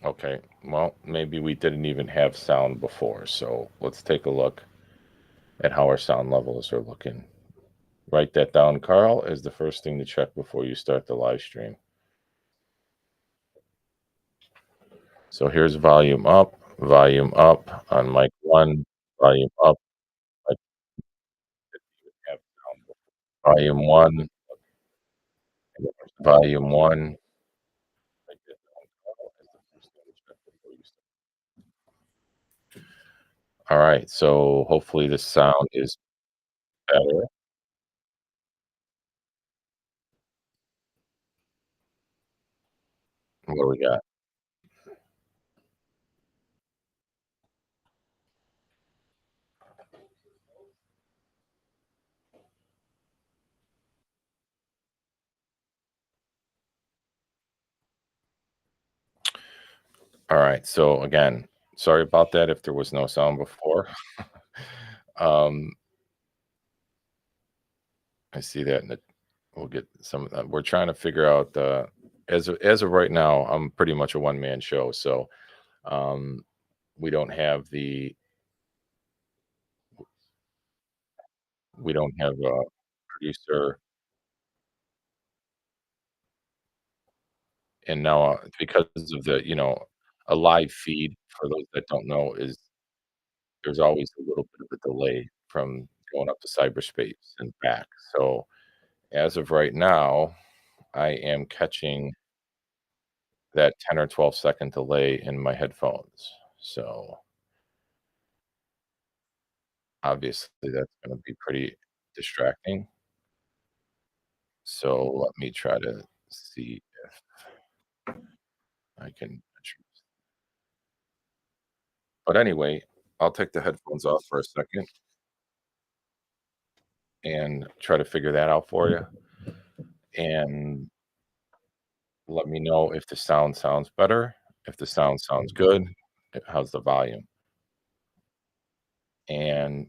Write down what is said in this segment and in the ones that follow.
Okay, well, maybe we didn't even have sound before, so let's take a look at how our sound levels are looking. Write that down, Carl, is the first thing to check before you start the live stream. So here's volume up on mic one, volume up. I didn't have sound before. Volume one, volume one. Write that down, Carl, is the first thing to check before you start. All right, so hopefully the sound is better. What do we got? All right. So again, sorry about that if there was no sound before. um, I see that in the we'll get some of that. We're trying to figure out as of right now, I'm pretty much a one man show. So um we don't have the we don't have a producer and now because of a live feed for those that don't know is there's always a little bit of a delay from going up to cyberspace and back. So as of right now, I am catching that 10 or 12-second delay in my headphones. So, obviously, that's gonna be pretty distracting. So, let me try to see if I can but anyway, I'll take the headphones off for a second and try to figure that out for you, and let me know if the sound sounds better, if the sound sounds good, how's the volume? And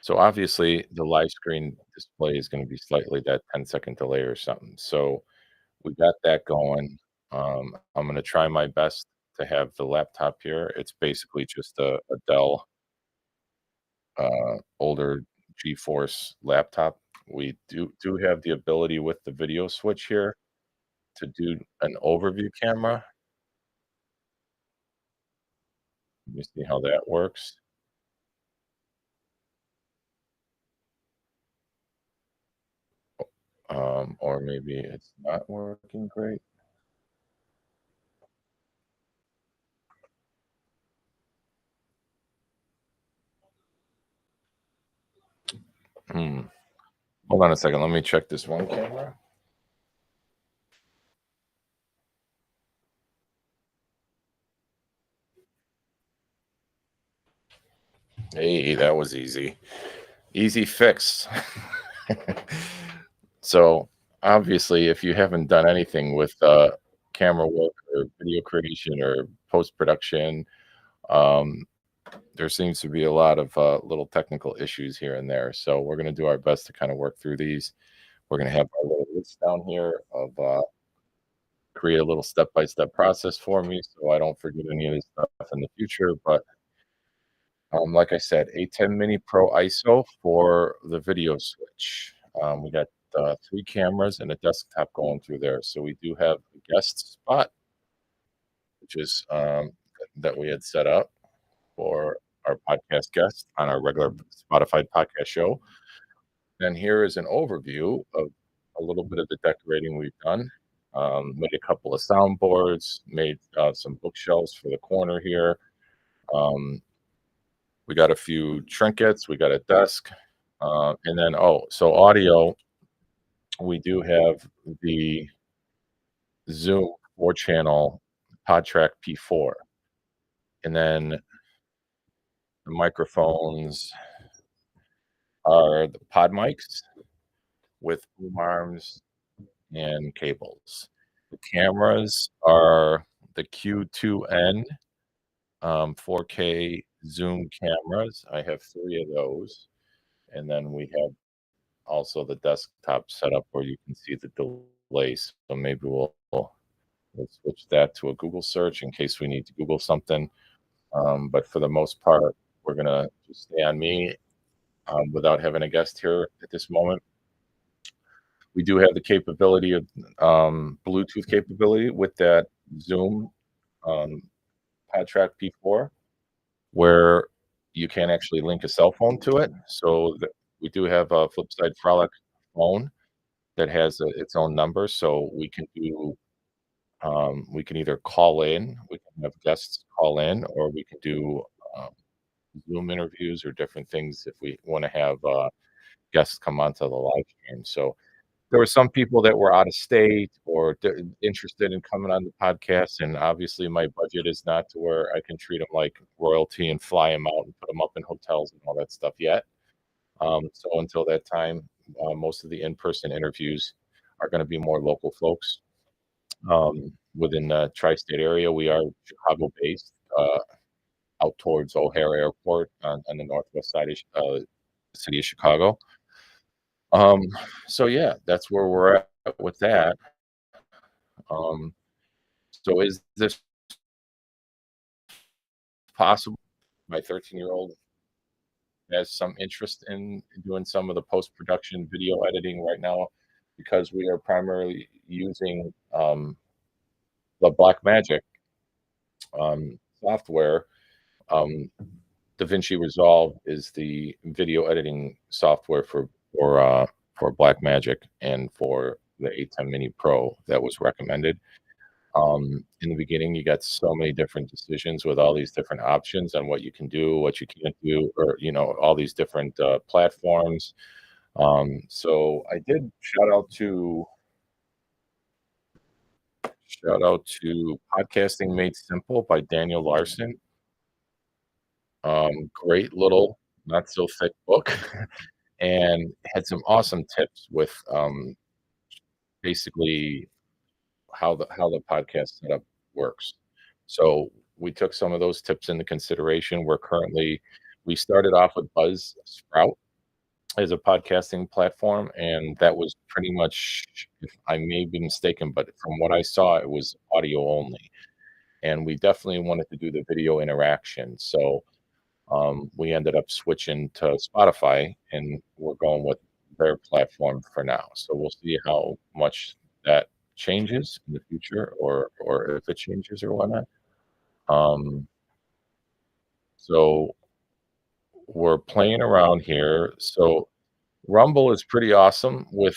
so obviously the live screen display is gonna be slightly that 10-second delay or something. So we got that going. I'm gonna try my best to have the laptop here. It's basically just a Dell, older GeForce laptop. We do have the ability with the video switch here to do an overview camera. Let me see how that works. Or maybe it's not working great. Hmm. Hold on a second. Let me check this one camera. Hey, that was easy. Easy fix. So, obviously, if you haven't done anything with, camera work or video creation or post-production, um, there seems to be a lot of, little technical issues here and there, so we're gonna do our best to kinda work through these. We're gonna have our little list down here of, create a little step-by-step process for me so I don't forget any of this stuff in the future, but like I said, A10 Mini Pro ISO for the video switch. We got 3 cameras and a desktop going through there. So we do have a guest spot, which is that we had set up for our podcast guest on our regular Spotify podcast show. And here is an overview of a little bit of the decorating we've done. Made a couple of soundboards, made some bookshelves for the corner here. Um, We got a few trinkets, we got a desk, and then so audio, we do have the Zoom 4-channel PodTrack P4, and then the microphones are the pod mics with boom arms and cables. The cameras are the Q2N, 4K Zoom cameras. I have 3 of those, and then we have also the desktop setup where you can see the delays. So maybe we'll we'll switch that to a Google search in case we need to Google something. But for the most part, we're gonna just stay on me, without having a guest here at this moment. We do have the capability of Bluetooth capability with that Zoom um, PodTrack P4, where you can actually link a cell phone to it. So we do have a Flipside Frolic phone that has its own number, so we can do we can either call in, we can have guests call in, or we can do um, Zoom interviews or different things if we want to have guests come onto the live stream. So there were some people that were out of state or interested in coming on the podcast, and obviously my budget is not to where I can treat them like royalty and fly them out and put them up in hotels and all that stuff yet. So until that time, most of the in-person interviews are going to be more local folks within the tri-state area. We are Chicago-based, out towards O'Hare Airport on the northwest side of the city of Chicago. Um, so yeah, that's where we're at with that. Um, so is this possible? My 13-year-old has some interest in doing some of the post-production video editing right now because we are primarily using the Blackmagic software. Um, DaVinci Resolve is the video editing software for Blackmagic and for the 810 Mini Pro that was recommended. In the beginning, you got so many different decisions with all these different options on what you can do, what you can't do, or all these different platforms. So I did shout out to Podcasting Made Simple by Daniel Larson. Great little, not so thick book, and had some awesome tips with basically how the podcast setup works. So we took some of those tips into consideration. We started off with Buzzsprout as a podcasting platform, and that was pretty much, if I may be mistaken, but from what I saw, it was audio only. And we definitely wanted to do the video interaction. So we ended up switching to Spotify, and we're going with their platform for now. So we'll see how much that changes in the future, or if it changes or whatnot. Um, so we're playing around here. So Rumble is pretty awesome with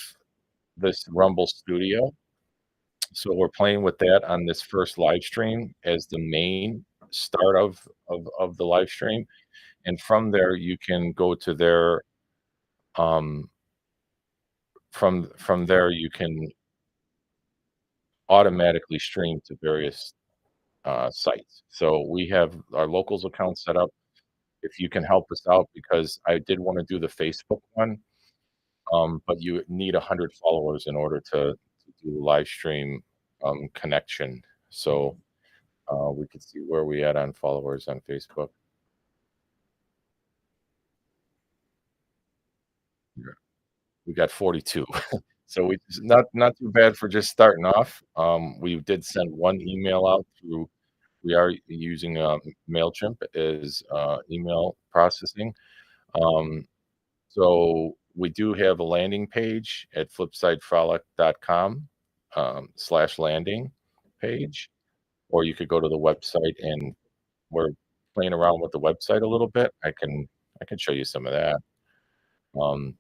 this Rumble Studio. So we're playing with that on this first live stream as the main start of the live stream, and from there you can go to their um, from there you can automatically stream to various sites. So we have our locals account set up. If you can help us out, because I did want to do the Facebook one, but you need 100 followers in order to do the live stream connection. So we could see where we at on followers on Facebook. Yeah, we got 42. So we not too bad for just starting off. We did send one email out through. We are using Mailchimp as email processing. Um, so we do have a landing page at flipsidefrolic.com /landing page, or you could go to the website, and we're playing around with the website a little bit. I can show you some of that. Um,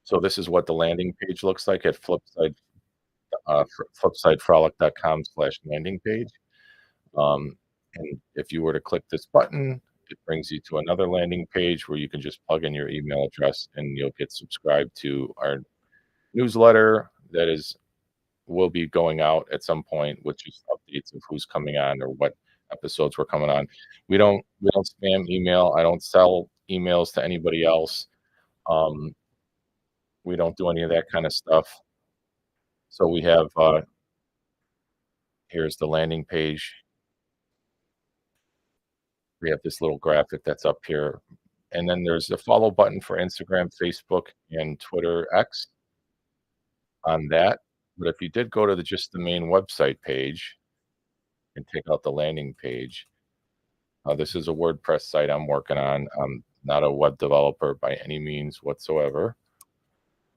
so this is what the landing page looks like at flipsidefrolic.com /landing page. And if you were to click this button, it brings you to another landing page where you can just plug in your email address, and you'll get subscribed to our newsletter that will be going out at some point with just updates of who's coming on or what episodes we're coming on. We don't spam email. I don't sell emails to anybody else. Um, we don't do any of that kind of stuff. So we have here's the landing page. We have this little graphic that's up here. And then there's a follow button for Instagram, Facebook, and Twitter X on that. but if you did go to just the main website page and take out the landing page, this is a WordPress site I'm working on. I'm not a web developer by any means whatsoever.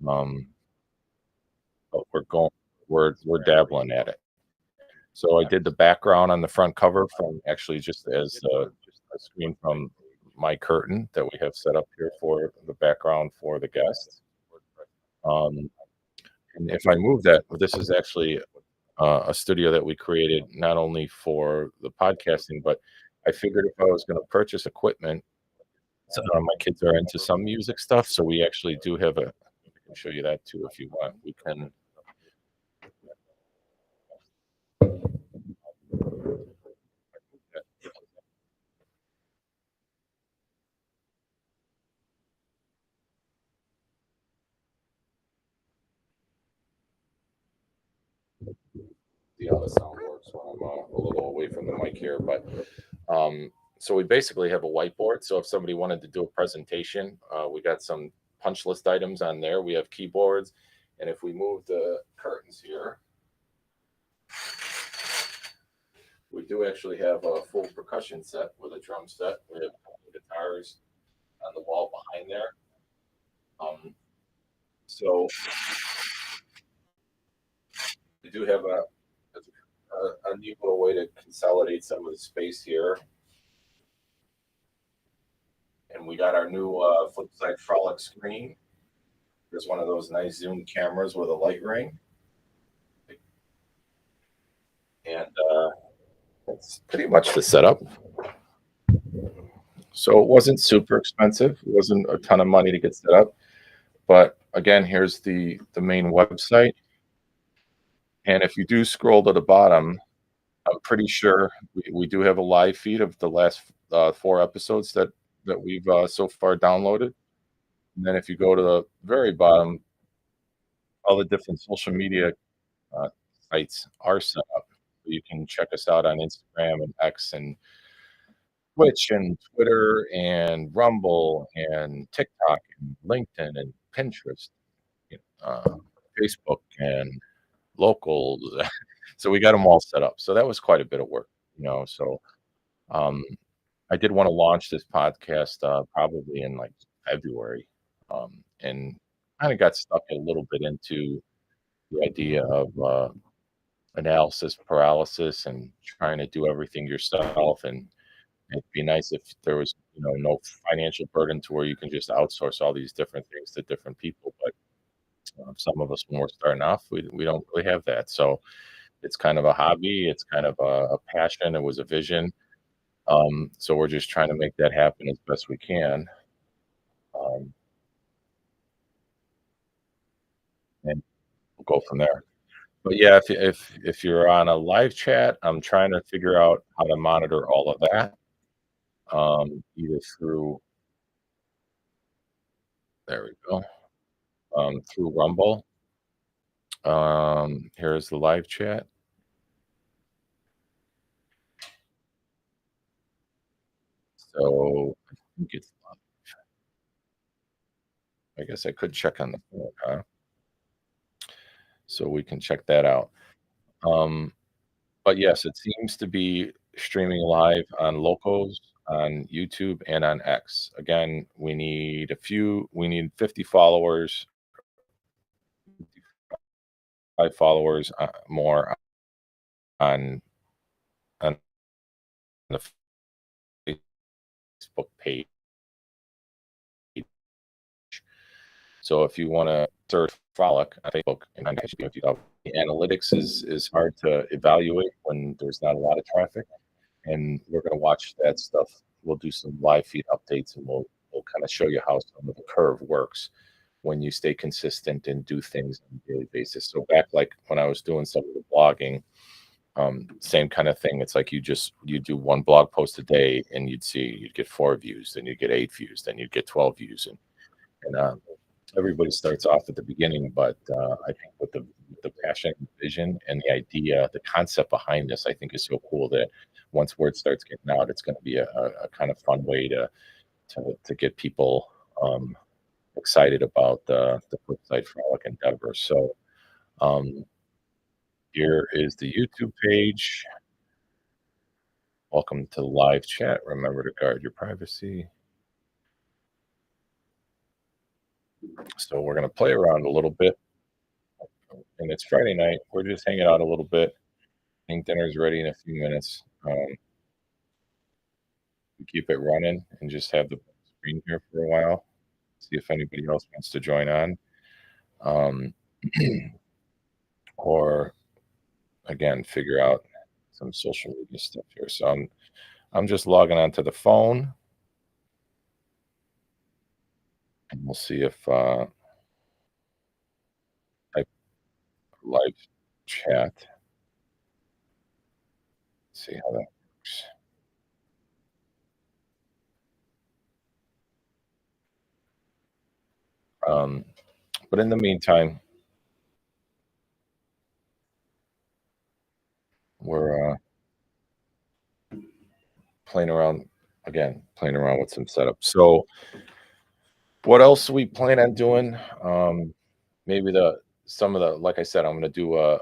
Um, but we're dabbling at it. So I did the background on the front cover from actually just as just a screen from my curtain that we have set up here for the background for the guests. Um, and if I move that, this is actually a studio that we created not only for the podcasting, but I figured if I was going to purchase equipment, so, my kids are into some music stuff, so we actually do have a. I can show you that too if you want. We can. See how the sound works when I'm a little away from the mic here, but so we basically have a whiteboard. So if somebody wanted to do a presentation, we got some punch list items on there. We have keyboards, and if we move the curtains here, we do actually have a full percussion set with a drum set. We have guitars on the wall behind there. So we do have a neat little way to consolidate some of the space here. And we got our new Flipside Frolic screen. There's one of those nice zoom cameras with a light ring. And that's pretty much the setup. So it wasn't super expensive. It wasn't a ton of money to get set up. But again, here's the main website. And if you do scroll to the bottom, I'm pretty sure we do have a live feed of the last 4 episodes that we've so far downloaded. And then if you go to the very bottom, all the different social media uh, sites are set up. So you can check us out on Instagram and X and Twitch and Twitter and Rumble and TikTok and LinkedIn and Pinterest, Facebook and locals. So we got them all set up. So that was quite a bit of work. So um, I did want to launch this podcast probably in like February, and kind of got stuck a little bit into the idea of analysis paralysis and trying to do everything yourself. And it'd be nice if there was, no financial burden to where you can just outsource all these different things to different people. But some of us, when we're starting off, we don't really have that. So it's kind of a hobby. It's kind of a passion. It was a vision. So we're just trying to make that happen as best we can. Um, and we'll go from there. But yeah, if you're on a live chat, I'm trying to figure out how to monitor all of that. Either through there we go. Through Rumble. Here's the live chat. So I think it's I guess I could check on the phone, huh? So we can check that out. Um, but yes, it seems to be streaming live on Locals, on YouTube, and on X. Again, we need 50 followers, 5 followers more on on the Facebook page. So if you want to search Frolic on Facebook and on YouTube, the analytics is hard to evaluate when there's not a lot of traffic. And we're going to watch that stuff. We'll do some live feed updates, and we'll kind of show you how some of the curve works when you stay consistent and do things on a daily basis. So back like when I was doing some of the blogging, same kind of thing. It's like you do one blog post a day, and you'd get 4 views, then you'd get 8 views, then you'd get 12 views, and everybody starts off at the beginning. But I think with the passion, vision, and the idea, the concept behind this, I think is so cool that once word starts getting out, it's going to be a kind of fun way to get people excited about the Flipside Frolic endeavor. So Here is the YouTube page. Welcome to live chat. Remember to guard your privacy. So we're going to play around a little bit, and it's Friday night. We're just hanging out a little bit. I think dinner's ready in a few minutes. We keep it running and just have the screen here for a while. See if anybody else wants to join on. Um, or again, figure out some social media stuff here. So I'm just logging onto the phone, and we'll see if I live chat. See how that works. Um, but in the meantime, we're playing around again, playing around with some setup. So what else we plan on doing? Maybe the some of the like I said, I'm gonna do a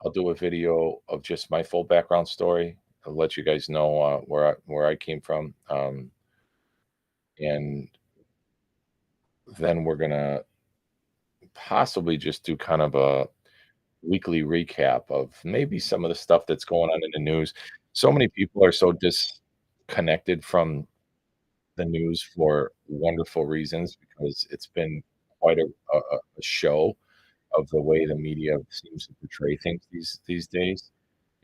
I'll do a video of just my full background story. I'll let you guys know where I came from, and then we're gonna possibly just do kind of a weekly recap of maybe some of the stuff that's going on in the news. So many people are so disconnected from the news for wonderful reasons because it's been quite a show of the way the media seems to portray things these days.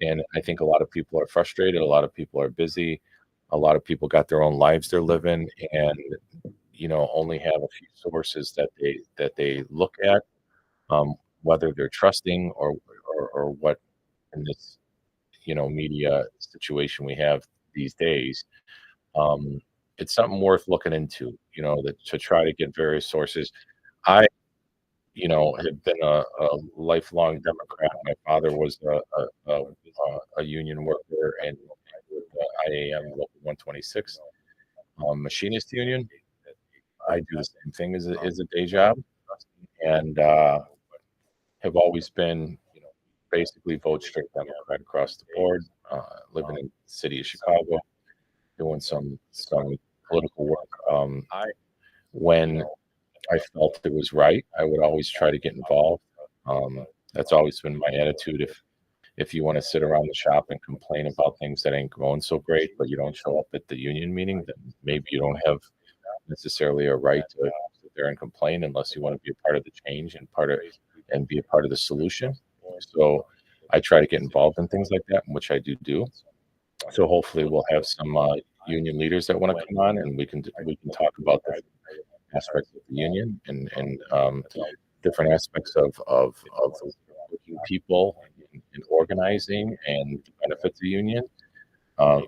And I think a lot of people are frustrated. A lot of people are busy. A lot of people got their own lives they're living, and only have a few sources that they look at, whether they're trusting or what in this media situation we have these days. Um, it's something worth looking into. That to try to get various sources. I have been a lifelong Democrat. My father was a union worker and with the IAM Local 126 machinist union. I do the same thing as a day job, and have always been, basically vote straight Democrat across the board. Living in the city of Chicago, doing some political work. When I felt it was right, I would always try to get involved. That's always been my attitude. If you want to sit around the shop and complain about things that ain't going so great, but you don't show up at the union meeting, then maybe you don't have necessarily a right to sit there and complain unless you want to be a part of the change and be a part of the solution. So I try to get involved in things like that, which I do. So hopefully we'll have some union leaders that want to come on, and we can talk about the aspects of the union and different aspects of working people and organizing and the benefits of the union. Um,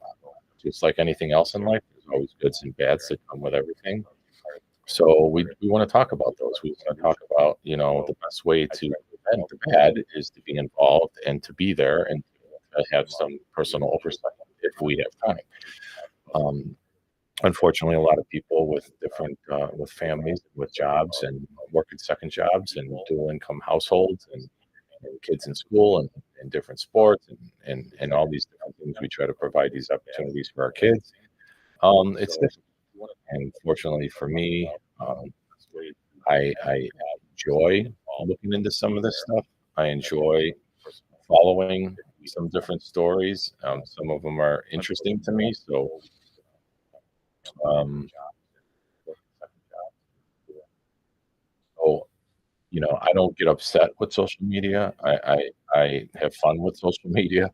just like anything else in life, there's always goods and bads that come with everything. So we want to talk about those. We want to talk about the best way to prevent the bad is to be involved and to be there and to have some personal oversight if we have time. Um, Unfortunately, a lot of people with different with families, with jobs, and working second jobs, and dual income households, and kids in school and different sports, and all these different things. We try to provide these opportunities for our kids. It's difficult, and fortunately for me, I enjoy looking into some of this stuff. I enjoy following some different stories. Some of them are interesting to me, so. Um, so I don't get upset with social media. I have fun with social media.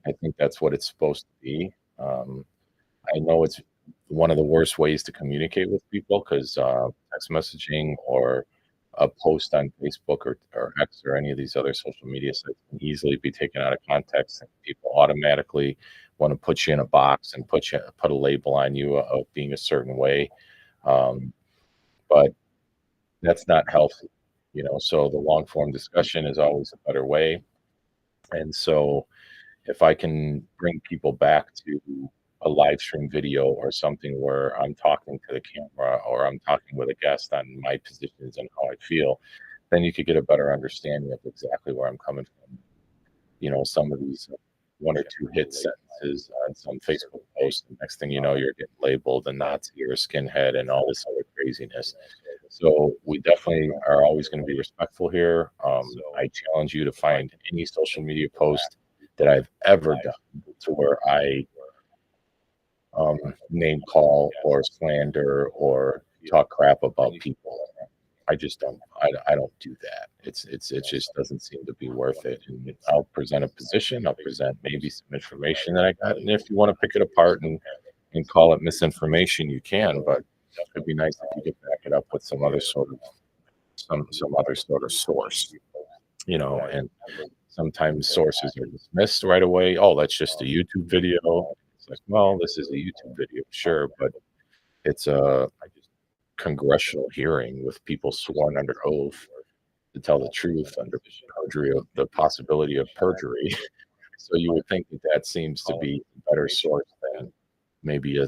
I think that's what it's supposed to be. I know it's one of the worst ways to communicate with people because text messaging or a post on Facebook or X or any of these other social media sites can easily be taken out of context, and people automatically want to put you in a box and put a label on you of being a certain way. Um, but that's not healthy, so the long form discussion is always a better way. And so if I can bring people back to a live stream video or something where I'm talking to the camera or I'm talking with a guest on my positions and how I feel, then you could get a better understanding of exactly where I'm coming from. some of these one or two hit sentences on some Facebook post. And next thing you know, you're getting labeled a Nazi or a skinhead and all this other craziness. So we definitely are always going to be respectful here. I challenge you to find any social media post that I've ever done to where I name call or slander or talk crap about people. I just don't. I don't do that. It just doesn't seem to be worth it. And I'll present a position. I'll present maybe some information that I got. And if you want to pick it apart and call it misinformation, you can. But it'd be nice if you could back it up with some other sort of some other sort of source. And sometimes sources are dismissed right away. Oh, that's just a YouTube video. It's like, well, this is a YouTube video, sure, but it's a congressional hearing with people sworn under oath to tell the truth under perjury of the possibility of perjury. So you would think that that seems to be a better source than maybe a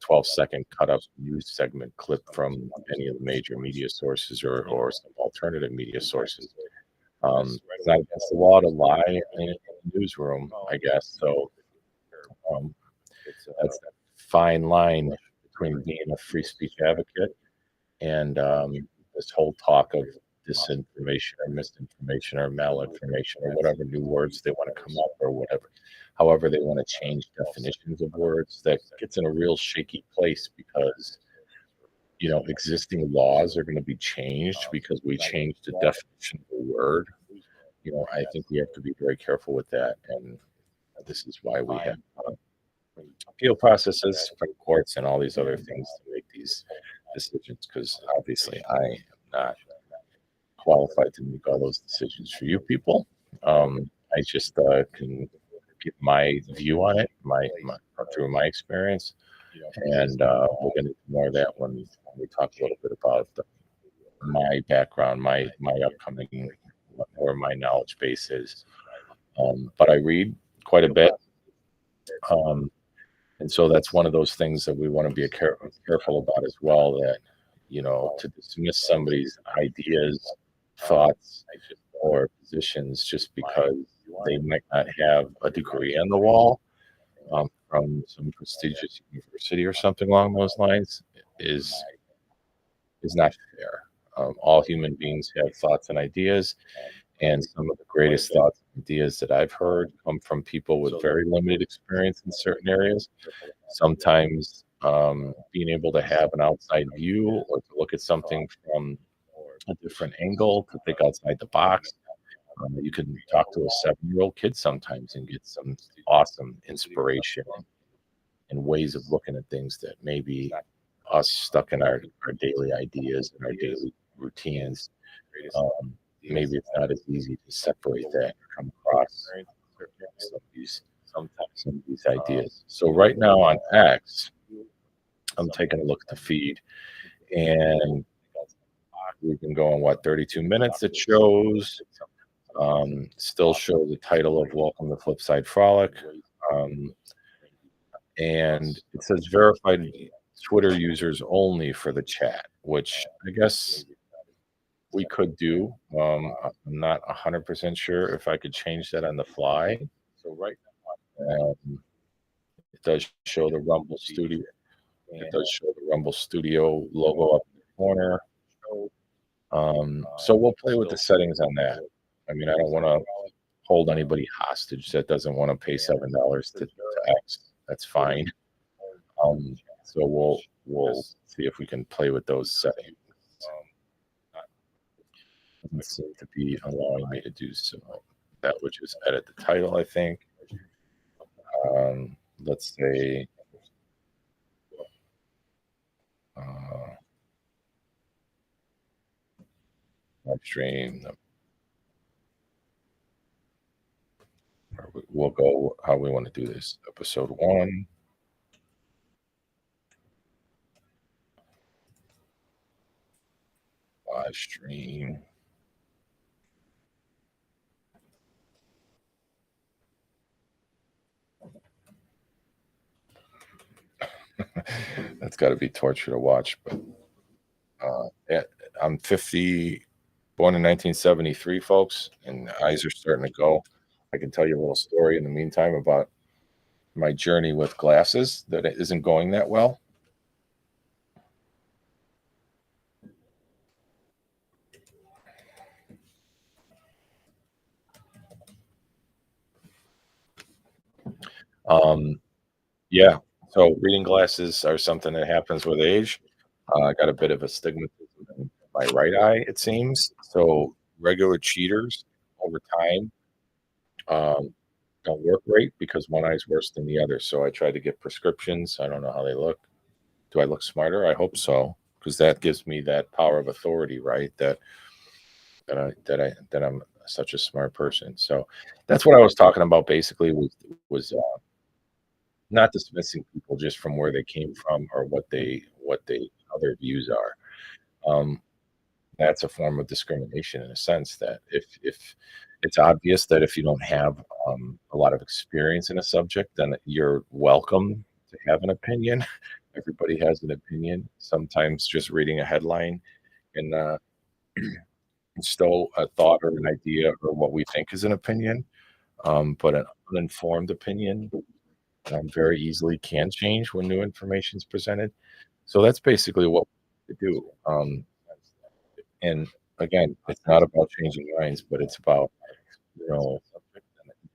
12-second cut up news segment clip from any of the major media sources or some alternative media sources. It's not against the law to lie in a newsroom, I guess. So that's that fine line between being a free speech advocate and this whole talk of disinformation or misinformation or malinformation or whatever new words they want to come up or whatever. However, they want to change definitions of words. That gets in a real shaky place because existing laws are going to be changed because we changed the definition of the word. I think we have to be very careful with that, and this is why we have appeal processes, Supreme Courts, and all these other things to make these decisions. Because obviously, I am not qualified to make all those decisions for you people. I just can give my view on it, my through my experience, and we'll get into more of that when we talk a little bit about my background, my upcoming, where my knowledge base is. But I read quite a bit, and so that's one of those things that we want to be careful about as well. That to dismiss somebody's ideas, thoughts, or positions just because they might not have a degree on the wall from some prestigious university or something along those lines is not fair. All human beings have thoughts and ideas, and some of the greatest thoughts and ideas that I've heard come from people with very limited experience in certain areas. Sometimes being able to have an outside view or to look at something from a different angle, to think outside the box. You can talk to a 7-year-old kid sometimes and get some awesome inspiration and ways of looking at things that maybe us stuck in our daily ideas and our daily routines. Maybe it's not as easy to separate that and come across some of these ideas. So right now on X, I'm taking a look at the feed, and we've been going 32 minutes. It shows still show the title of Welcome to Flipside Frolic, and it says verified Twitter users only for the chat, which I guess we could do. I'm not 100% sure if I could change that on the fly. So right now, it does show the Rumble Studio. It does show the Rumble Studio logo up in the corner. So we'll play with the settings on that. I mean, I don't want to hold anybody hostage that doesn't want to pay $7 to X. That's fine. So we'll see if we can play with those settings. Doesn't seem to be allowing me to do so. That would just edit the title, I think. Let's say live stream. We'll go how we want to do this. Episode 1. Live stream. That's got to be torture to watch, but I'm 50, born in 1973, folks, and eyes are starting to go. I can tell you a little story in the meantime about my journey with glasses that it isn't going that well. Um, yeah, so reading glasses are something that happens with age. I got a bit of astigmatism in my right eye, it seems. So regular cheaters over time um, don't work great because one eye's worse than the other. So I tried to get prescriptions. I don't know how they look. Do I look smarter? I hope so, because that gives me that power of authority, right? That I'm such a smart person. So that's what I was talking about. Basically, was not dismissing people just from where they came from or what they how their views are. Um, that's a form of discrimination in a sense that if it's obvious that if you don't have a lot of experience in a subject, then you're welcome to have an opinion. Everybody has an opinion. Sometimes just reading a headline can instill a thought or an idea or what we think is an opinion. But an uninformed opinion very easily can change when new information is presented. So that's basically what we do. And again, it's not about changing minds, but it's about you know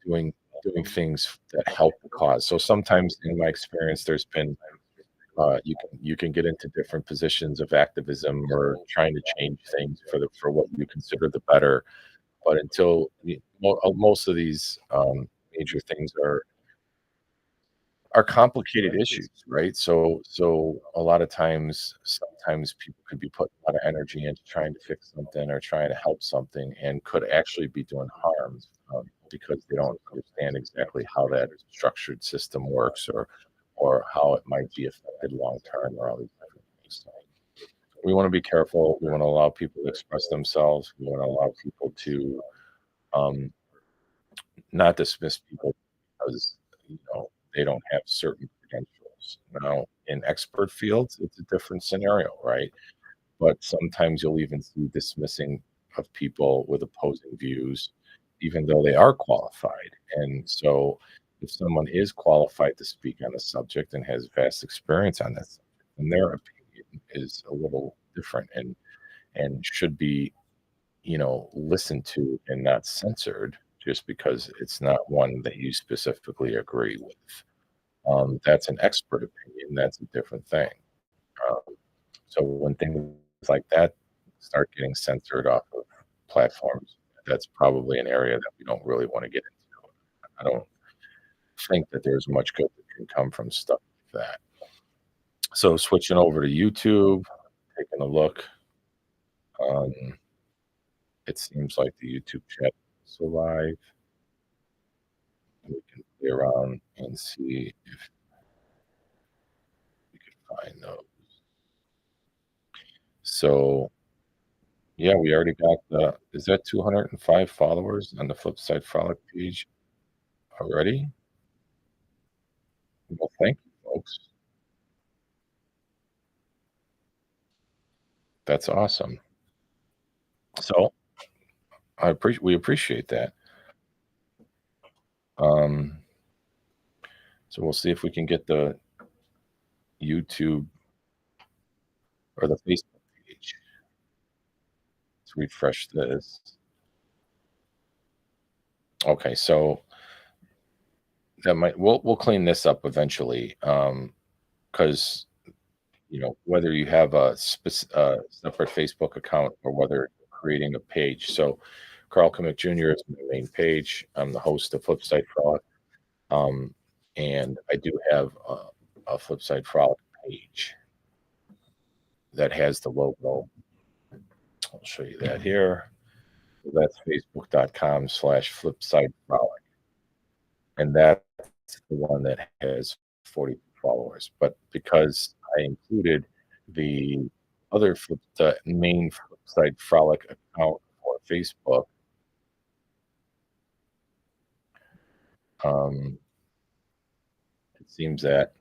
doing doing things that help the cause. So sometimes, in my experience, there's been you can get into different positions of activism or trying to change things for what you consider the better. But until most of these major things are complicated issues, right? So a lot of times, sometimes people could be putting a lot of energy into trying to fix something or trying to help something, and could actually be doing harm because they don't understand exactly how that structured system works or how it might be affected long term or all these different things. So we want to be careful. We want to allow people to express themselves. We want to allow people to um, not dismiss people because they don't have certain credentials. Now, in expert fields, it's a different scenario, right? But sometimes you'll even see dismissing of people with opposing views, even though they are qualified. And so, if someone is qualified to speak on a subject and has vast experience on that subject, then their opinion is a little different and should be listened to and not censored just because it's not one that you specifically agree with. That's an expert opinion. That's a different thing. Um, so when things like that start getting censored off of platforms, that's probably an area that we don't really want to get into. I don't think that there's much good that can come from stuff like that. So switching over to YouTube, taking a look. Um, it seems like the YouTube chat is alive. We can play around and see if we can find those. So yeah, we already got is that 205 followers on the Flipside Frolic page already? Well, thank you, folks. That's awesome. So we appreciate that. Um, so we'll see if we can get the YouTube or the Facebook page. Let's refresh this. Okay, so that might we'll clean this up eventually. Because whether you have a separate Facebook account or whether you're creating a page. So, Carl Kamick Jr. is my main page. I'm the host of Flipside Frolic, and I do have a Flipside Frolic page that has the logo. I'll show you that here. That's facebook.com/Flipside Frolic, and that's the one that has 40 followers. But because I included the the main Flipside Frolic account for Facebook, um, it seems that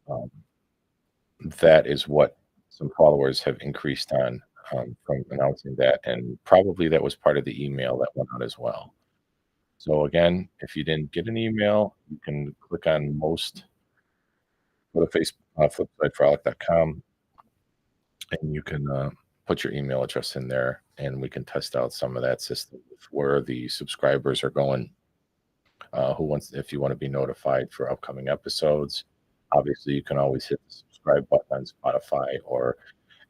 um, that is what some followers have increased on from announcing that, and probably that was part of the email that went out as well. So again, if you didn't get an email, you can click on most, go to flipsidefrolic.com, and you can put your email address in there, and we can test out some of that system with where the subscribers are going. Who wants, if you want to be notified for upcoming episodes. Obviously, you can always hit the subscribe button on Spotify or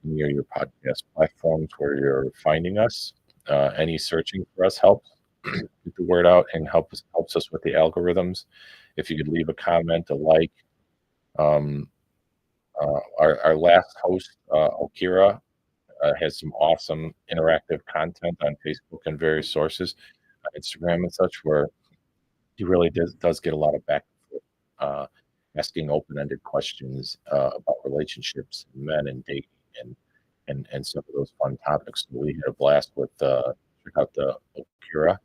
near your podcast platforms where you're finding us. Any searching for us helps get the word out and helps us with the algorithms. If you could leave a comment, a like. Um, our last host, Okira, has some awesome interactive content on Facebook and various sources, Instagram and such, where he really does get a lot of back and forth, asking open-ended questions about relationships, men and dating, and some of those fun topics. So we had a blast with check out the Okira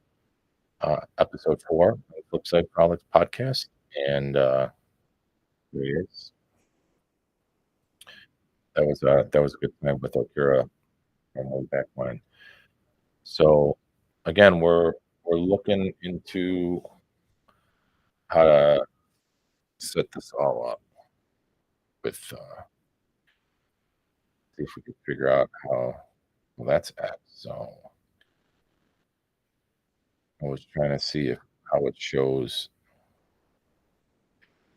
episode 4 of the Flipside Frolic podcast, and there he is. That was a good time with Okira from way back when. So again, we're looking into how to set this all up with see if we can figure out how. Well, that's X. So I was trying to see if how it shows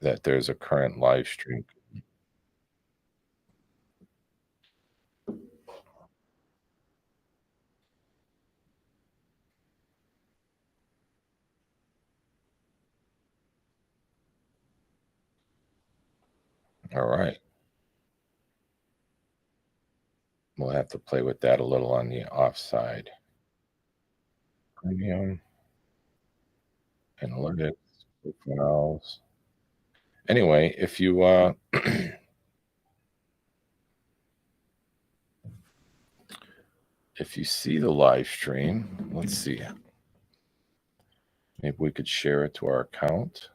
that there's a current live stream. All right. We'll have to play with that a little on the offside. Premium, analytics, profiles. Anyway, if you if you see the live stream, let's see. Maybe we could share it to our account.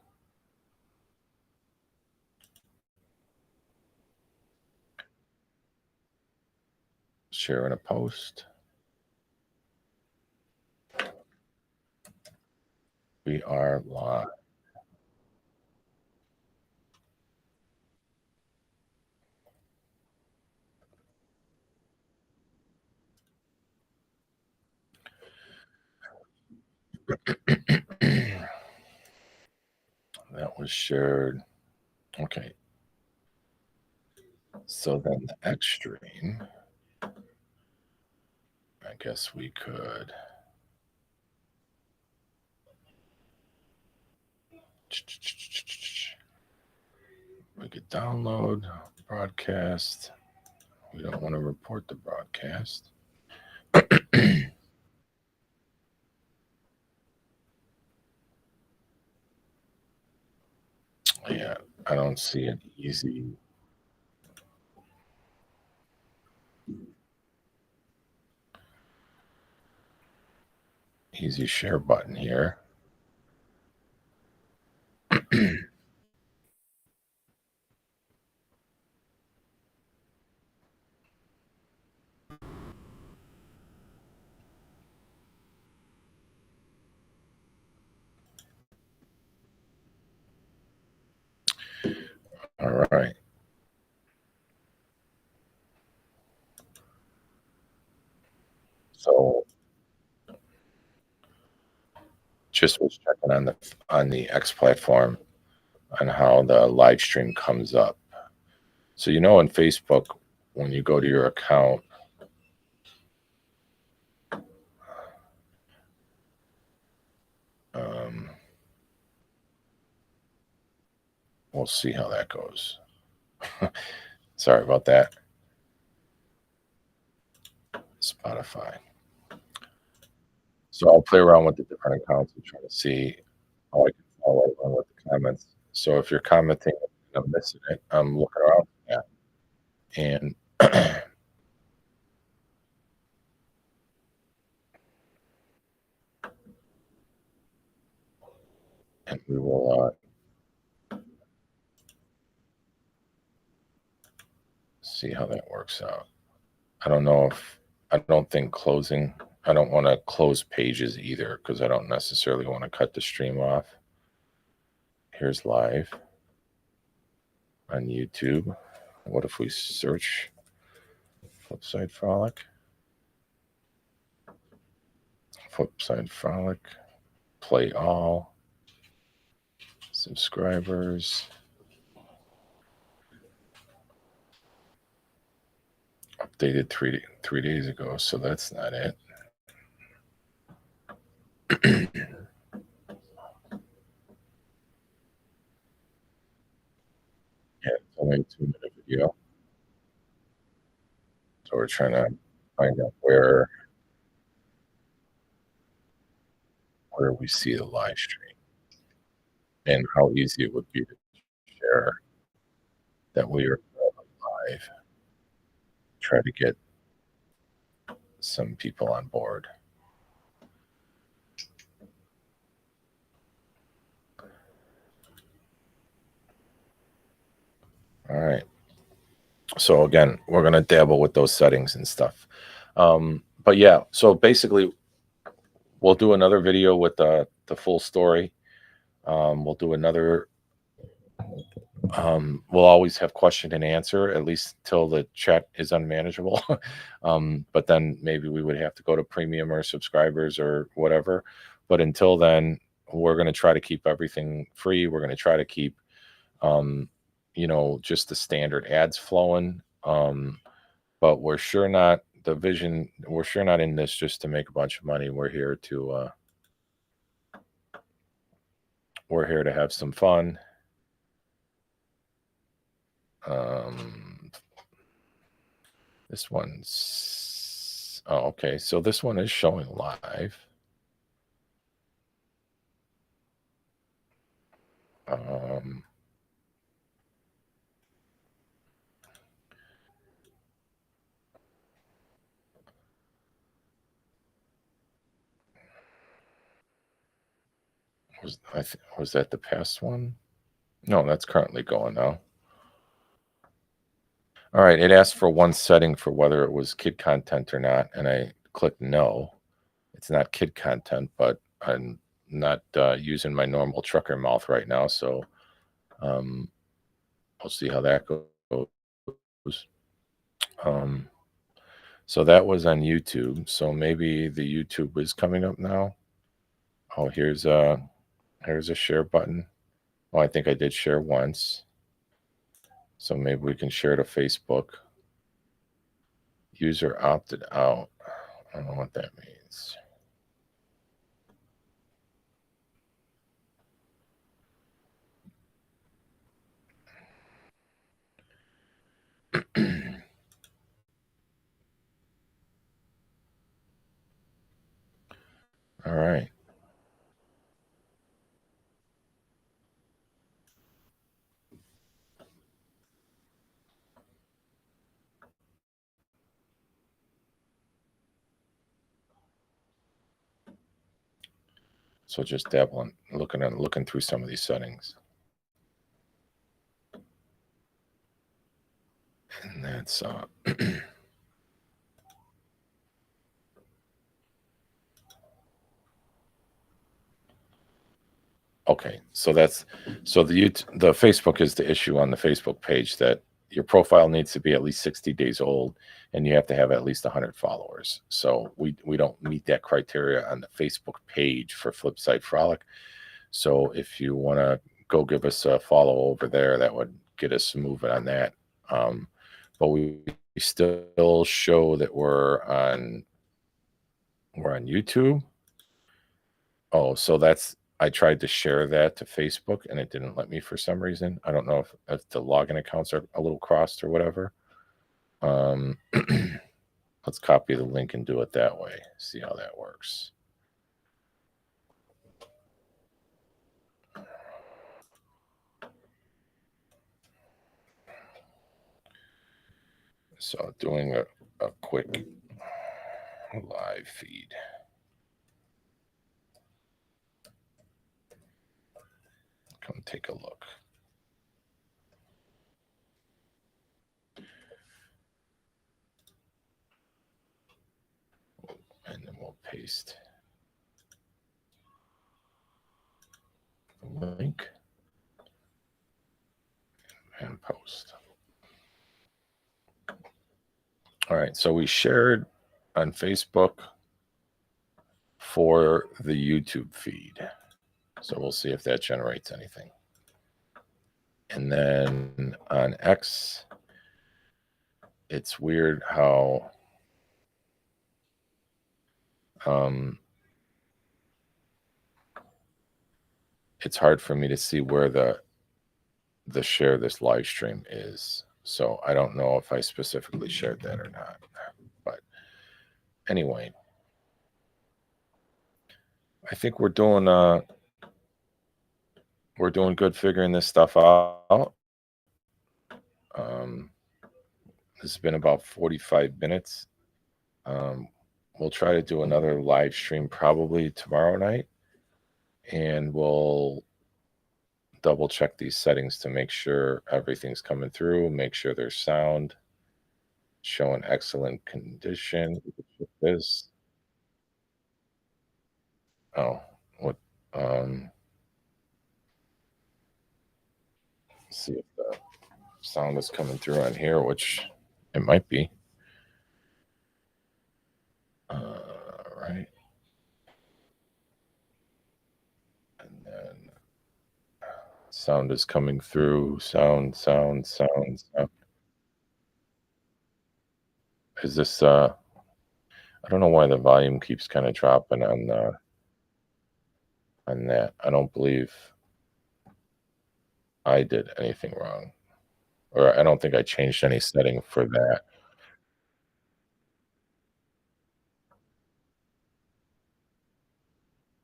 Share in a post. We are live. That was shared. Okay. So then the X stream, I guess we could. We could download, broadcast. We don't want to report the broadcast. Yeah, I don't see an easy share button here. All right. So just was checking on the X platform on how the live stream comes up. So you know, in Facebook, when you go to your account, we'll see how that goes. Sorry about that. Spotify. So I'll play around with the different accounts and try to see how I can follow along with the comments. So if you're commenting and I'm missing it, I'm looking around for that. And and we will see how that works out. I don't know if I don't think closing I don't want to close pages either because I don't necessarily want to cut the stream off. Here's live on YouTube. What if we search Flipside Frolic? Flipside Frolic, play all, subscribers, updated three days ago, so that's not it. Yeah, it's only a 2-minute video. So we're trying to find out where we see the live stream and how easy it would be to share that we are live. Try to get some people on board. All right. So again, we're going to dabble with those settings and stuff. But yeah, so basically we'll do another video with the full story. We'll do another. We'll always have question and answer, at least till the chat is unmanageable. But then maybe we would have to go to premium or subscribers or whatever. But until then, we're going to try to keep everything free. We're going to try to keep, just the standard ads flowing. But we're sure not we're sure not in this just to make a bunch of money. We're here to have some fun. This one's okay. So this one is showing live. Was that the past one? No, that's currently going now. All right, it asked for one setting for whether it was kid content or not, and I clicked no. It's not kid content, but I'm not using my normal trucker mouth right now, so we'll see how that goes. So that was on YouTube, so maybe the YouTube is coming up now. Oh, here's a share button. Well, I think I did share once. So maybe we can share to Facebook. User opted out. I don't know what that means. All right. So just dabbling, looking through some of these settings. And that's okay. So the Facebook is the issue on the Facebook page, that your profile needs to be at least 60 days old and you have to have at least 100 followers. So we don't meet that criteria on the Facebook page for Flipside Frolic. So if you want to go give us a follow over there, that would get us moving on that. But we still show that we're on YouTube. Oh, so I tried to share that to Facebook and it didn't let me for some reason. I don't know if the login accounts are a little crossed or whatever. Let's copy the link and do it that way. See how that works. So doing a quick live feed. Come take a look. And then we'll paste the link and post. All right, so we shared on Facebook for the YouTube feed. So we'll see if that generates anything. And then on X, it's weird how it's hard for me to see where the share this live stream is. So I don't know if I specifically shared that or not. But anyway, I think we're doing good figuring this stuff out. This has been about 45 minutes. We'll try to do another live stream probably tomorrow night, and we'll double check these settings to make sure everything's coming through, make sure there's sound showing excellent condition. This. Oh, what? See if the sound is coming through on here, which it might be. Right. And then sound is coming through. Sound. Is this I don't know why the volume keeps kind of dropping on that. I don't believe I did anything wrong. Or I don't think I changed any setting for that.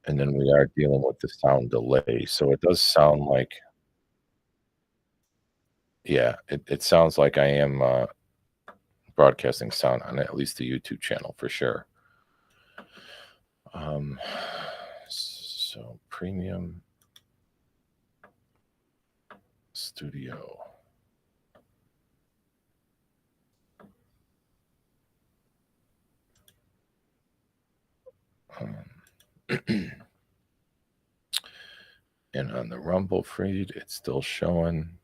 And then we are dealing with the sound delay. So it does sound like, yeah, it sounds like I am broadcasting sound on at least the YouTube channel for sure. So premium studio. And on the Rumble feed, it's still showing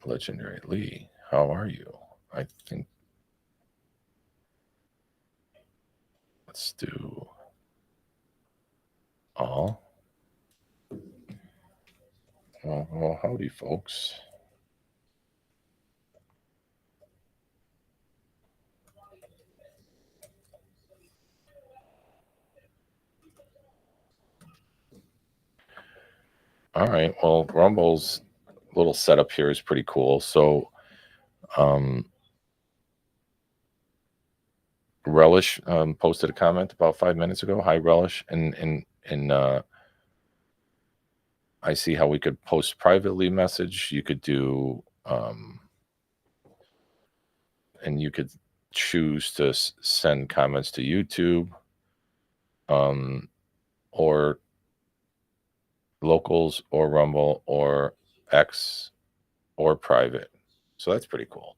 Legendary Lee. How are you? I think let's do all. Well, howdy, folks. All right. Well, Rumble's little setup here is pretty cool. So, Relish posted a comment about 5 minutes ago. Hi, Relish, and I see how we could post privately message. You could do, and you could choose to send comments to YouTube, or Locals, or Rumble, or X, or private. So that's pretty cool.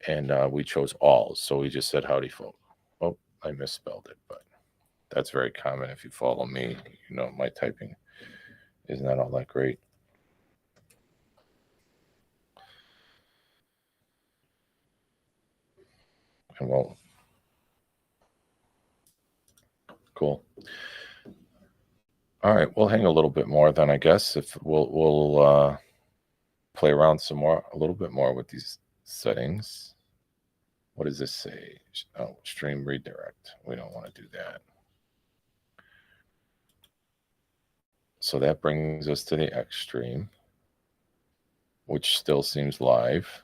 And we chose all. So we just said howdy, folk. Oh, I misspelled it, but that's very common. If you follow me, you know my typing is not all that great. And well, cool. All right, we'll hang a little bit more then, I guess. If we'll play around some more, a little bit more with these settings. What does this say? Oh, stream redirect. We don't want to do that. So that brings us to the X stream, which still seems live.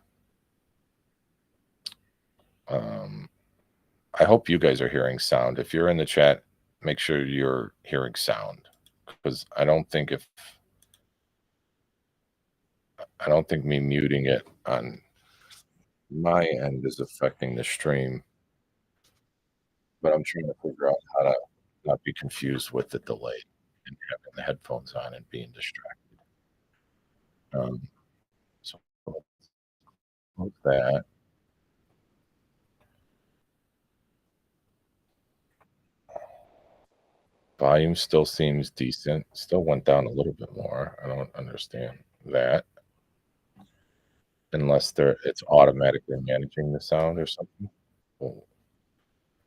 I hope you guys are hearing sound. If you're in the chat, make sure you're hearing sound, because I don't think me muting it on my end is affecting the stream. But I'm trying to figure out how to not be confused with the delay and having the headphones on and being distracted. So with that, Volume still seems decent. Still went down a little bit more. I don't understand that unless it's automatically managing the sound or something. We'll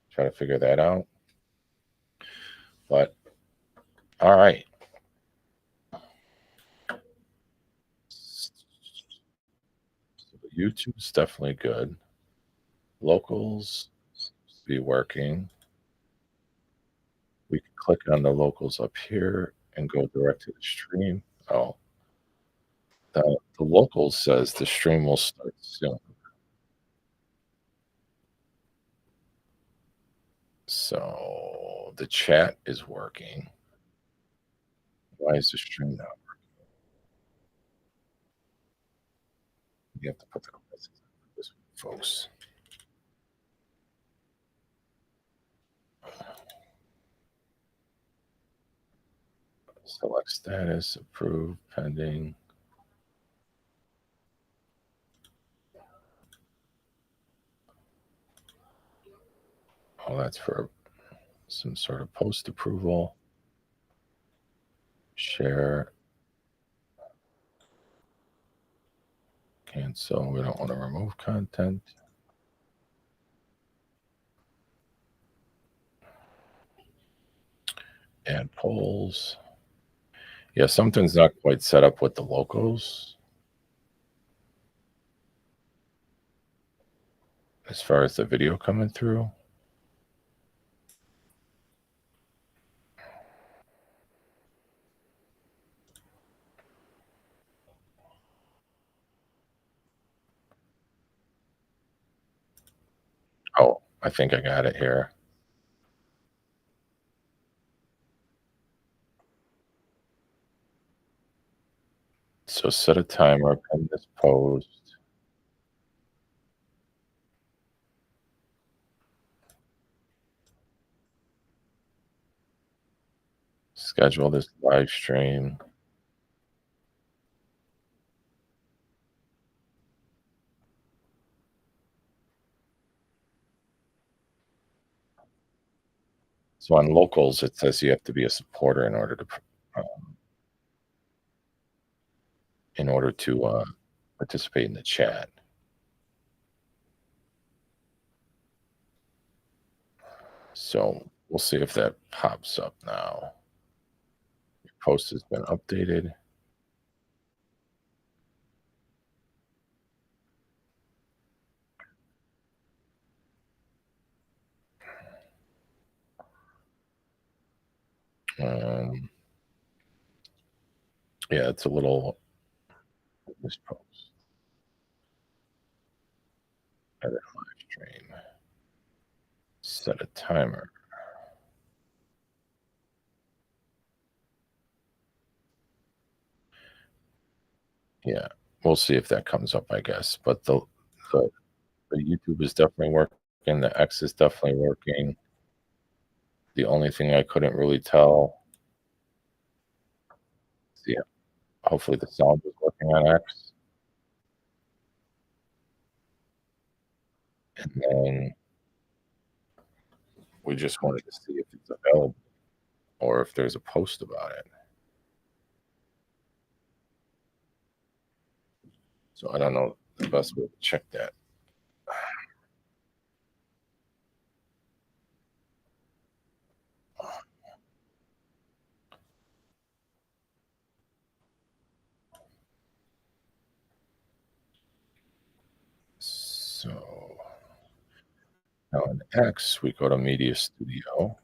try to figure that out. But all right. So YouTube's definitely good. Locals seems to be working. We can click on the locals up here and go direct to the stream. Oh, the locals says the stream will start soon. So the chat is working. Why is the stream not? You have to put the glasses on this one, folks. Select status, approved, pending. Oh, that's for some sort of post approval. Share. Cancel. We don't want to remove content. Add polls. Yeah, something's not quite set up with the locals as far as the video coming through. Oh, I think I got it here. So set a timer, pin this post. Schedule this live stream. So on locals, it says you have to be a supporter um, in order to participate in the chat. So we'll see if that pops up now. Your post has been updated. Um, yeah, it's a little this post. Edit live stream. Set a timer. Yeah, we'll see if that comes up, I guess. But the, the YouTube is definitely working. The X is definitely working. The only thing I couldn't really tell, yeah, hopefully the sound was working on X. And then we just wanted to see if it's available or if there's a post about it. So I don't know the best way to check that. So now in X, we go to Media Studio.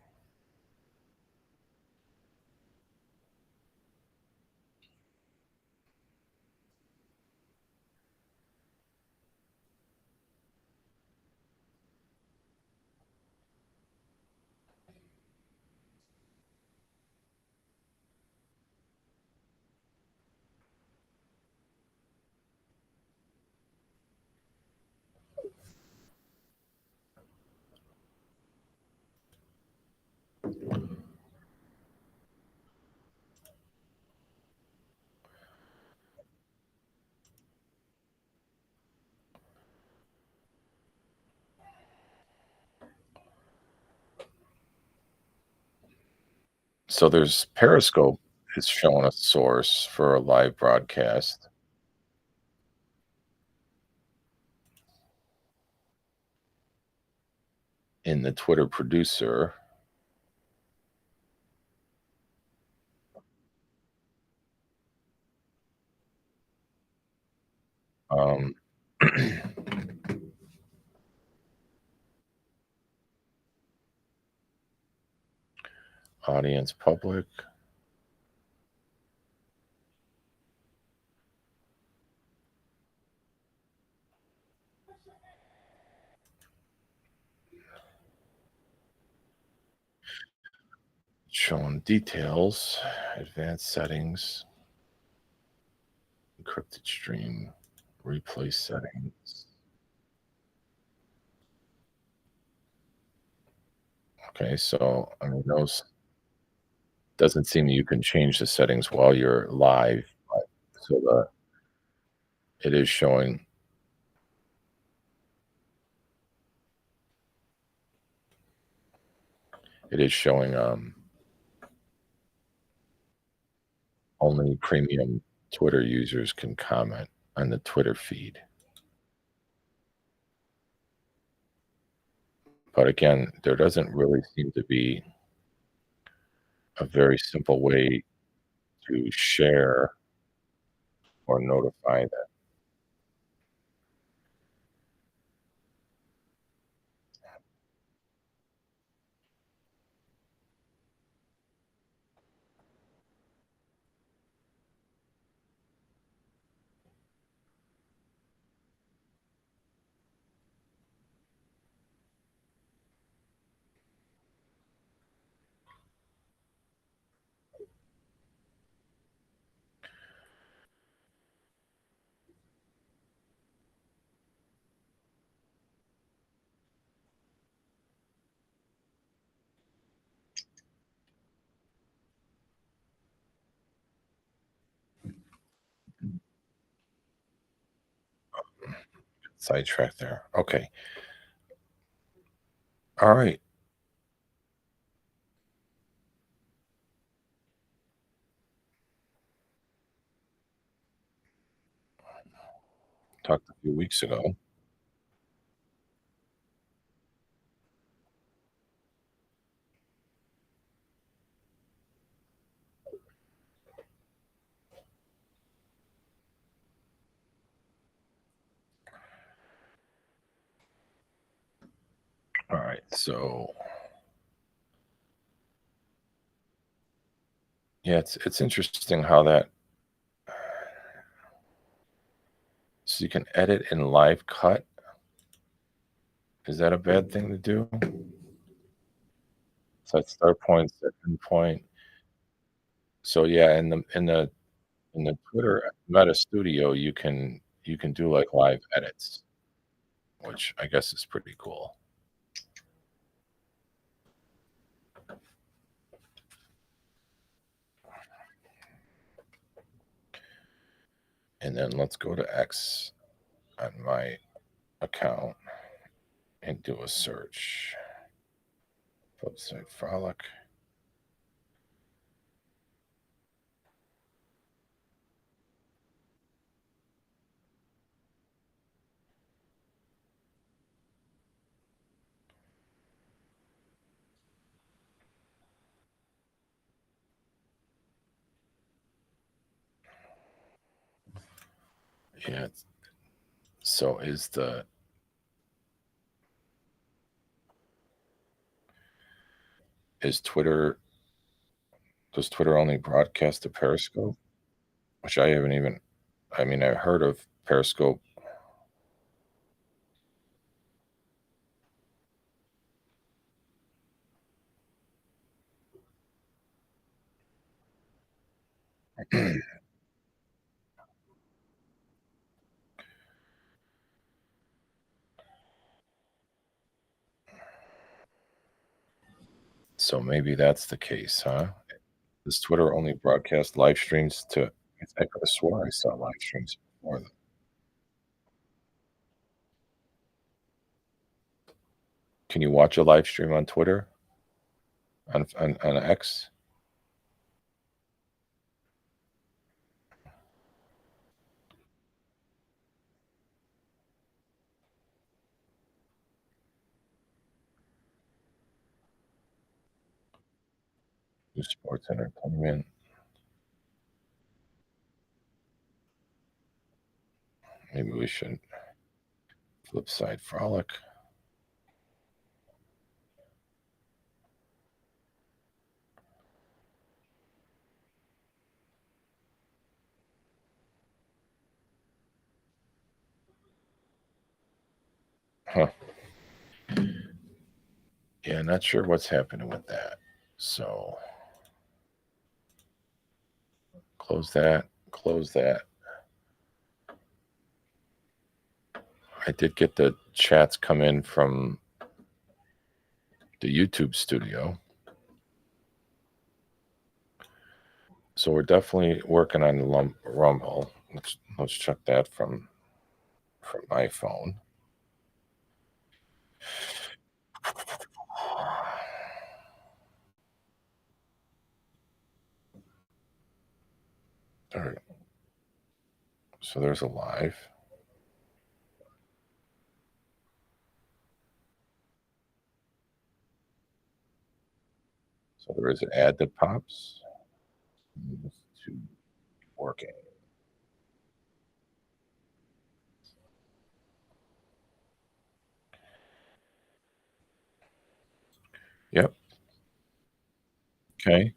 So there's Periscope is showing a source for a live broadcast in the Twitter producer. Um, audience public. Showing details, advanced settings, encrypted stream, replay settings. Okay, so I mean those doesn't seem you can change the settings while you're live, but so it is showing only premium Twitter users can comment on the Twitter feed. But again, there doesn't really seem to be a very simple way to share or notify that sidetrack there. Okay. All right. Talked a few weeks ago. All right. So yeah, it's interesting how that so you can edit in live cut. Is that a bad thing to do? Set start point, set end point. So yeah, in the Twitter Meta Studio, you can do like live edits, which I guess is pretty cool. And then let's go to X on my account and do a search. Flipside Frolic. Yeah. So is Twitter does Twitter only broadcast to Periscope? Which I haven't even I mean, I heard of Periscope. So maybe that's the case, huh? Does Twitter only broadcast live streams to I could have swore I saw live streams before that. Can you watch a live stream on Twitter? On X? Sports entertainment. Maybe we should Flipside Frolic. Huh. Yeah, not sure what's happening with that. So close that. Close that. I did get the chats come in from the YouTube studio. So we're definitely working on the Rumble. Let's check that from my phone. All right. So there's a live. So there is an ad that pops. To working. Yep. Okay.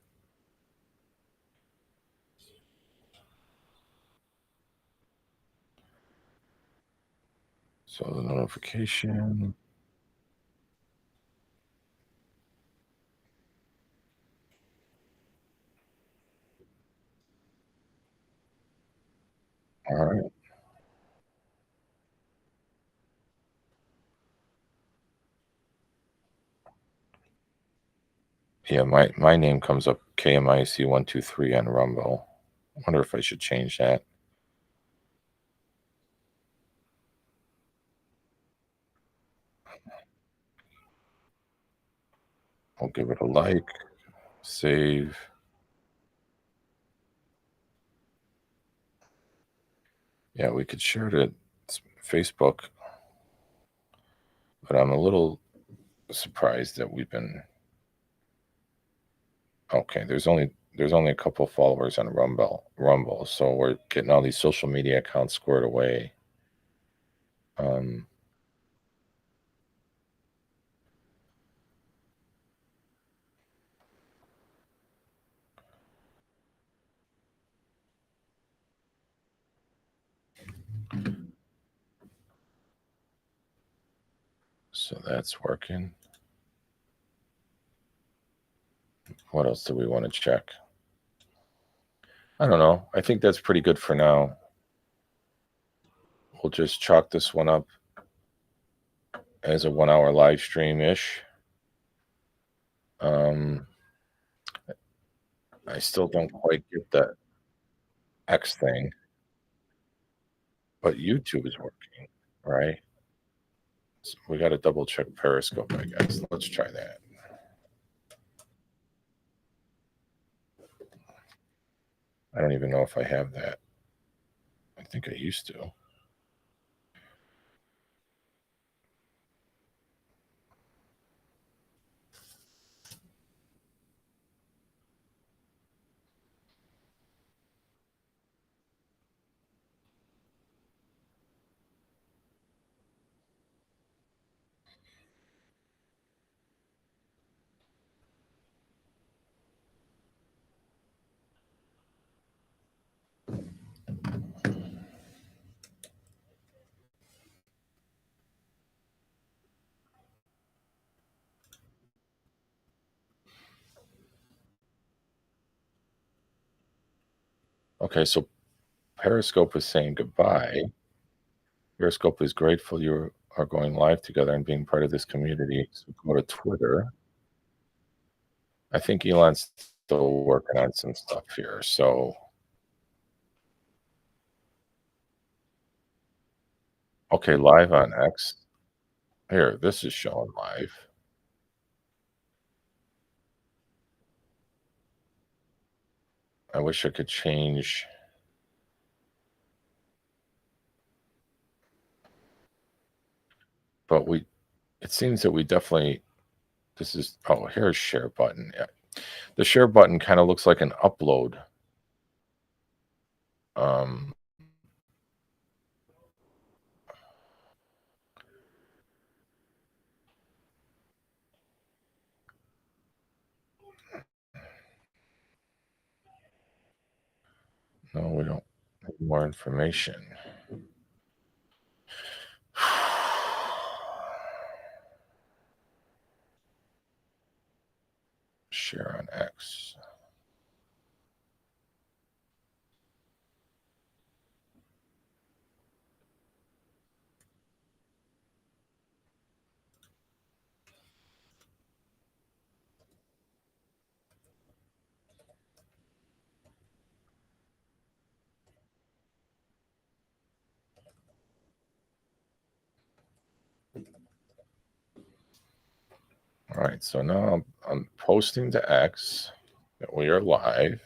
So the notification. All right. Yeah, my name comes up KMIC123 on Rumble. I wonder if I should change that. I'll give it a like, save. Yeah, we could share it at Facebook, but I'm a little surprised that we've been okay. There's only a couple followers on Rumble, so we're getting all these social media accounts squared away. Um, so that's working. What else do we want to check? I don't know. I think that's pretty good for now. We'll just chalk this one up as a 1 hour live stream ish. Um, I still don't quite get that X thing, but YouTube is working, right? So we got to double check Periscope, I guess. Let's try that. I don't even know if I have that. I think I used to. Okay, so Periscope is saying goodbye. Periscope is grateful you are going live together and being part of this community. So go to Twitter. I think Elon's still working on some stuff here. So, okay, live on X. Here, this is showing live. I wish I could change. But it seems that we definitely, this is, oh, here's share button. Yeah, The share button kinda looks like an upload. Um, no, we don't need more information. Share on X. Alright, so now I'm posting to X that we are live.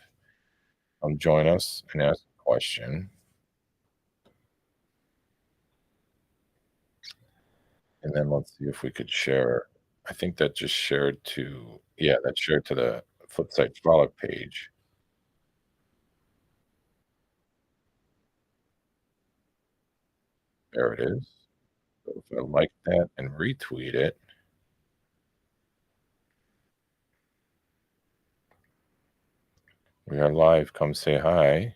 Join us and ask a question, and then let's see if we could share. I think that just shared to, yeah, that shared to the Flipside Frolic page. There it is. So if I like that and retweet it, we are live, come say hi.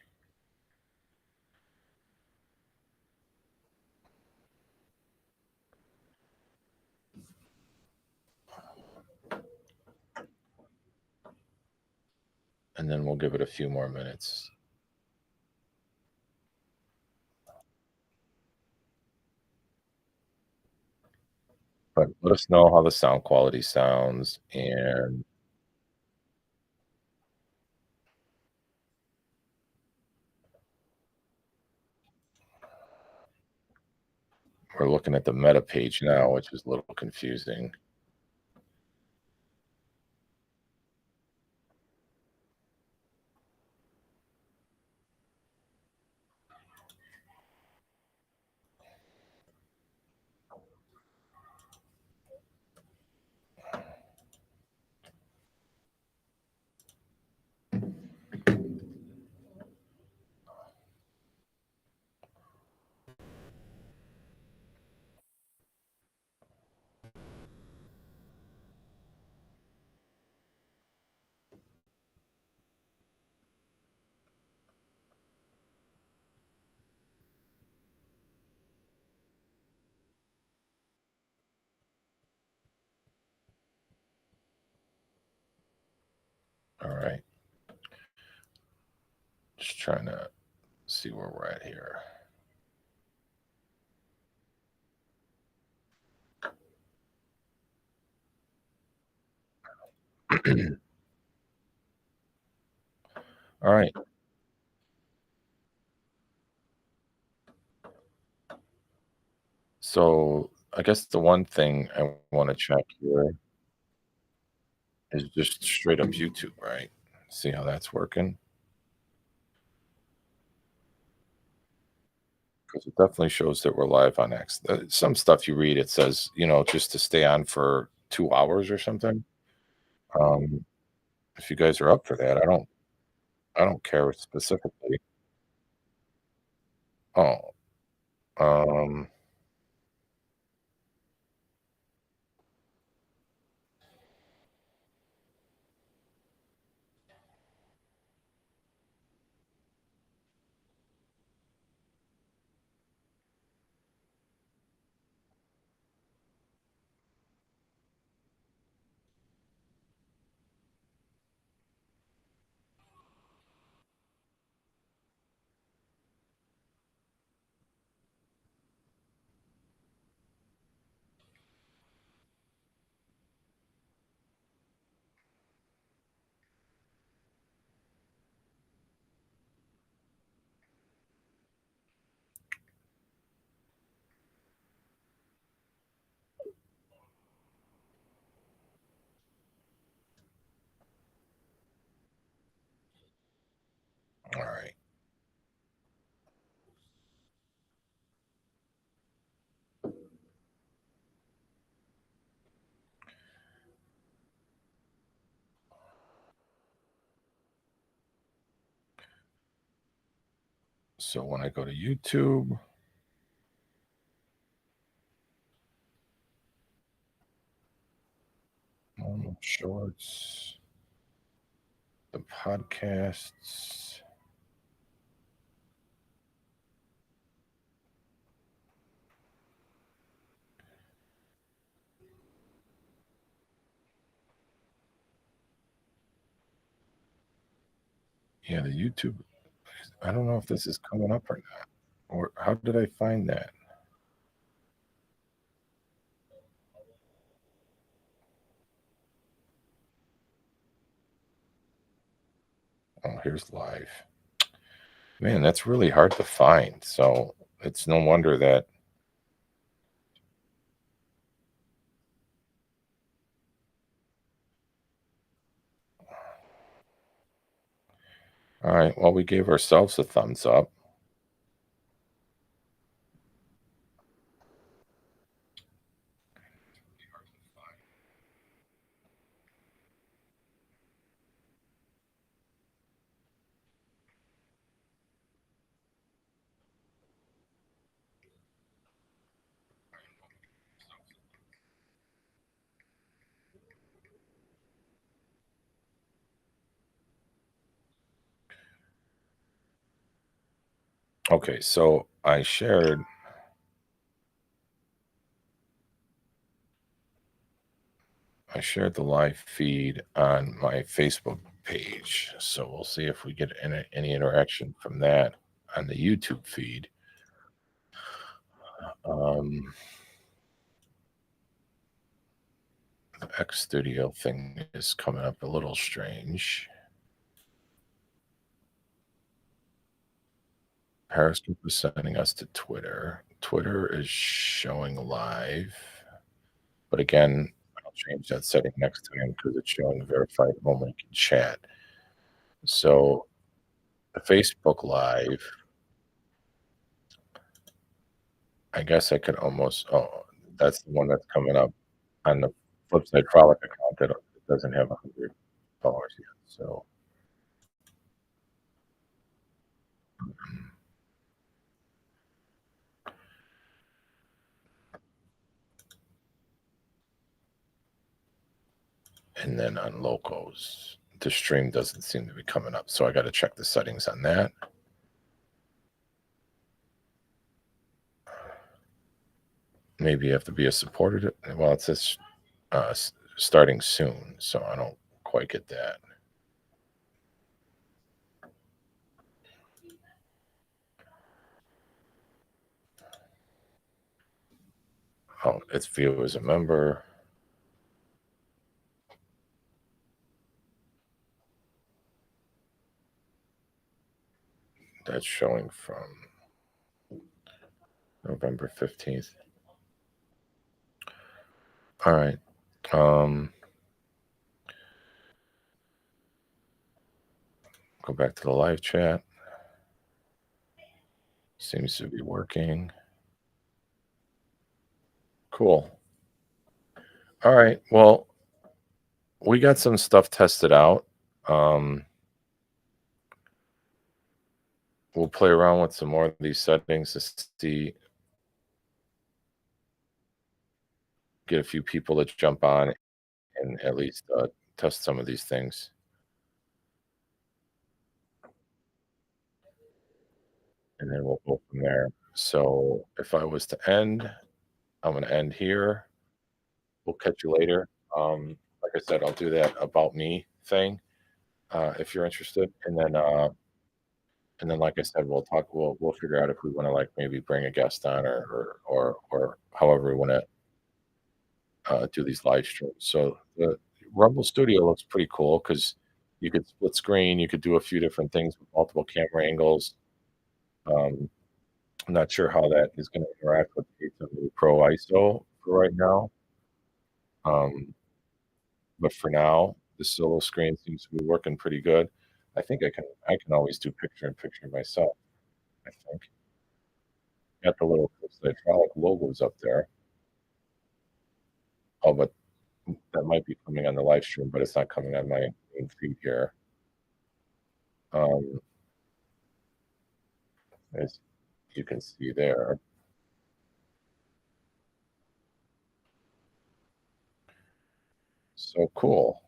And then we'll give it a few more minutes. But let us know how the sound quality sounds, and we're looking at the meta page now, which is a little confusing. All right. Just trying to see where we're at here. All right. So I guess the one thing I want to check here is just straight up YouTube, right? See how that's working. Because it definitely shows that we're live on X. Some stuff you read, it says, just to stay on for 2 hours or something. Um, if you guys are up for that, I don't care specifically. Oh, um, So when I go to YouTube, shorts, the podcasts. Yeah, the YouTube. I don't know if this is coming up or not. Or how did I find that? Oh, here's live. Man, that's really hard to find. So it's no wonder that. All right. Well, we gave ourselves a thumbs up. Okay, so I shared the live feed on my Facebook page. So we'll see if we get any interaction from that on the YouTube feed. Um, the X Studio thing is coming up a little strange. Periscope is sending us to Twitter. Twitter is showing live, but again, I'll change that setting next time because it's showing verified moment in chat. So the Facebook Live, I guess I could almost. Oh, that's the one that's coming up on the Flipside Frolic account that doesn't have 100 followers yet. So, and then on locals, the stream doesn't seem to be coming up. So I got to check the settings on that. Maybe you have to be a supporter. Well, it says starting soon, so I don't quite get that. Oh, it's view as a member. That's showing from November 15th. All right. Go back to the live chat. Seems to be working. Cool. All right. Well, we got some stuff tested out. Um, we'll play around with some more of these settings to see, get a few people to jump on and at least test some of these things. And then we'll go from there. So if I was to end, I'm going to end here. We'll catch you later. Like I said, I'll do that about me thing if you're interested, and then like I said, we'll talk. We'll figure out if we want to like maybe bring a guest on or however we want to do these live streams. So the Rumble Studio looks pretty cool because you could split screen, you could do a few different things with multiple camera angles. Um, I'm not sure how that is going to interact with the 870 Pro ISO for right now. But for now, the solo screen seems to be working pretty good. I think I can always do picture in picture myself. I think got the little Flipside Frolic logos up there. Oh, but that might be coming on the live stream, but it's not coming on my main feed here. Um, as you can see there. So cool.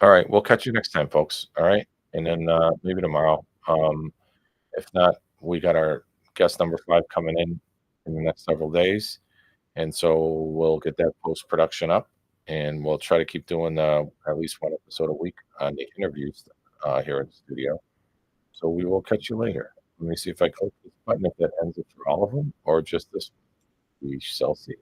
All right, we'll catch you next time, folks. All right, and then maybe tomorrow. If not, we got our guest number 5 coming in the next several days, and so we'll get that post production up, and we'll try to keep doing at least 1 episode a week on the interviews here in the studio. So we will catch you later. Let me see if I click this button if that ends it for all of them or just this. We shall see.